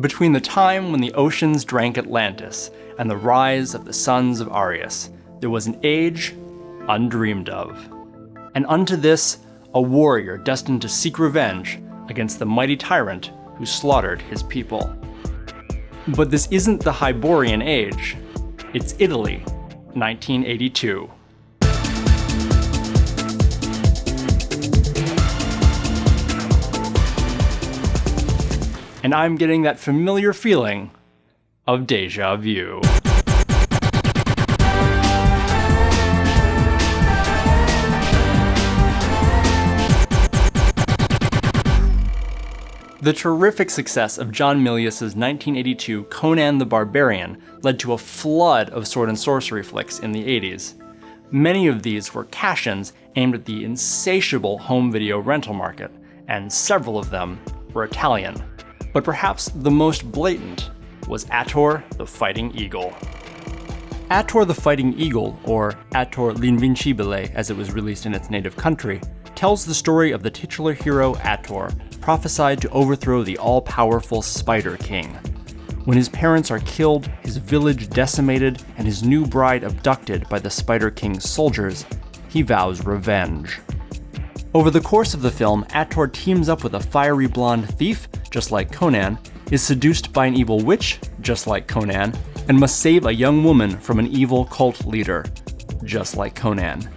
Between the time when the oceans drank Atlantis and the rise of the sons of Arius, there was an age undreamed of. And unto this, a warrior destined to seek revenge against the mighty tyrant who slaughtered his people. But this isn't the Hyborian Age, it's Italy, 1982. And I'm getting that familiar feeling of Deja View. The terrific success of John Milius's 1982 Conan the Barbarian led to a flood of sword and sorcery flicks in the 80s. Many of these were cash-ins aimed at the insatiable home video rental market, and several of them were Italian. But perhaps the most blatant was Ator the Fighting Eagle. Ator the Fighting Eagle, or Ator l'Invincibile as it was released in its native country, tells the story of the titular hero Ator, prophesied to overthrow the all-powerful Spider King. When his parents are killed, his village decimated, and his new bride abducted by the Spider King's soldiers, he vows revenge. Over the course of the film, Ator teams up with a fiery blonde thief, just like Conan, is seduced by an evil witch, just like Conan, and must save a young woman from an evil cult leader, just like Conan.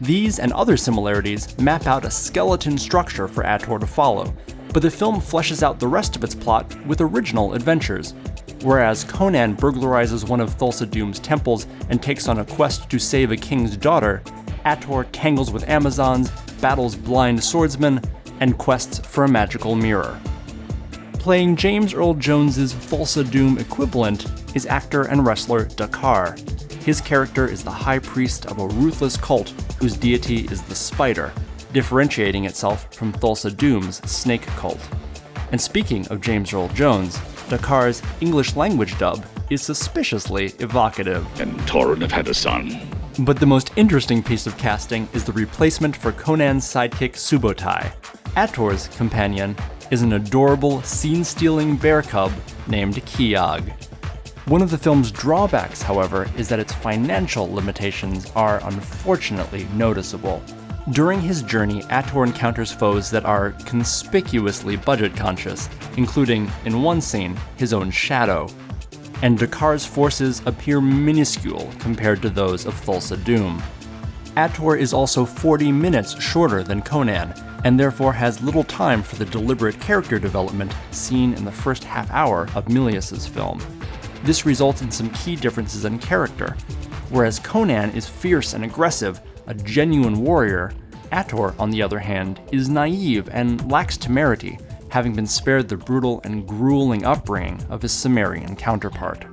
These and other similarities map out a skeleton structure for Ator to follow, but the film fleshes out the rest of its plot with original adventures. Whereas Conan burglarizes one of Thulsa Doom's temples and takes on a quest to save a king's daughter, Ator tangles with Amazons, battles blind swordsmen, and quests for a magical mirror. Playing James Earl Jones's Thulsa Doom equivalent is actor and wrestler Dakar. His character is the high priest of a ruthless cult whose deity is the spider, differentiating itself from Thulsa Doom's snake cult. And speaking of James Earl Jones, Dakar's English language dub is suspiciously evocative. And Torin have had a son. But the most interesting piece of casting is the replacement for Conan's sidekick Subotai. Ator's companion is an adorable, scene-stealing bear cub named Kiag. One of the film's drawbacks, however, is that its financial limitations are unfortunately noticeable. During his journey, Ator encounters foes that are conspicuously budget-conscious, including, in one scene, his own shadow. And Dakar's forces appear minuscule compared to those of Thulsa Doom. Ator is also 40 minutes shorter than Conan, and therefore has little time for the deliberate character development seen in the first half hour of Milius's film. This results in some key differences in character. Whereas Conan is fierce and aggressive, a genuine warrior, Ator, on the other hand, is naive and lacks temerity, having been spared the brutal and grueling upbringing of his Sumerian counterpart.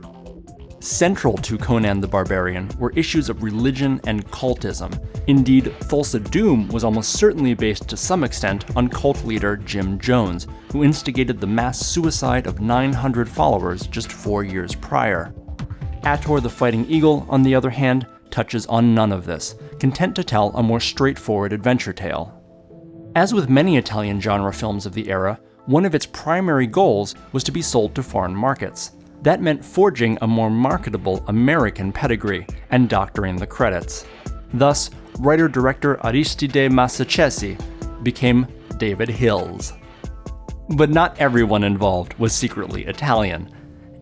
Central to Conan the Barbarian were issues of religion and cultism. Indeed, Thulsa Doom was almost certainly based to some extent on cult leader Jim Jones, who instigated the mass suicide of 900 followers just 4 years prior. Ator the Fighting Eagle, on the other hand, touches on none of this, content to tell a more straightforward adventure tale. As with many Italian genre films of the era, one of its primary goals was to be sold to foreign markets. That meant forging a more marketable American pedigree and doctoring the credits. Thus, writer-director Aristide Massachesi became David Hills. But not everyone involved was secretly Italian.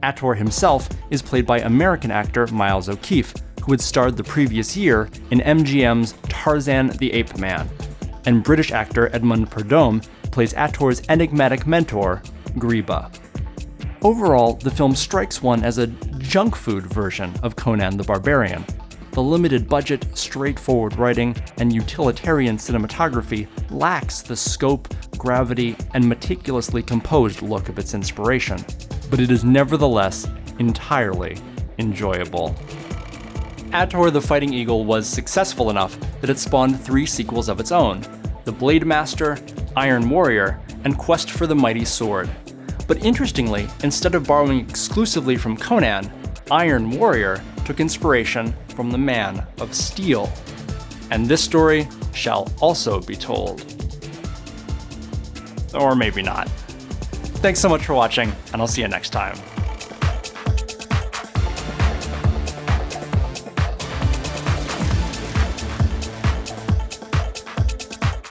Ator himself is played by American actor Miles O'Keefe, who had starred the previous year in MGM's Tarzan the Ape Man, and British actor Edmond Perdome plays Ator's enigmatic mentor, Greba. Overall, the film strikes one as a junk food version of Conan the Barbarian. The limited budget, straightforward writing, and utilitarian cinematography lacks the scope, gravity, and meticulously composed look of its inspiration, but it is nevertheless entirely enjoyable. Ator the Fighting Eagle was successful enough that it spawned 3 sequels of its own: The Blade Master, Iron Warrior, and Quest for the Mighty Sword. But interestingly, instead of borrowing exclusively from Conan, Iron Warrior took inspiration from the Man of Steel. And this story shall also be told. Or maybe not. Thanks so much for watching, and I'll see you next time.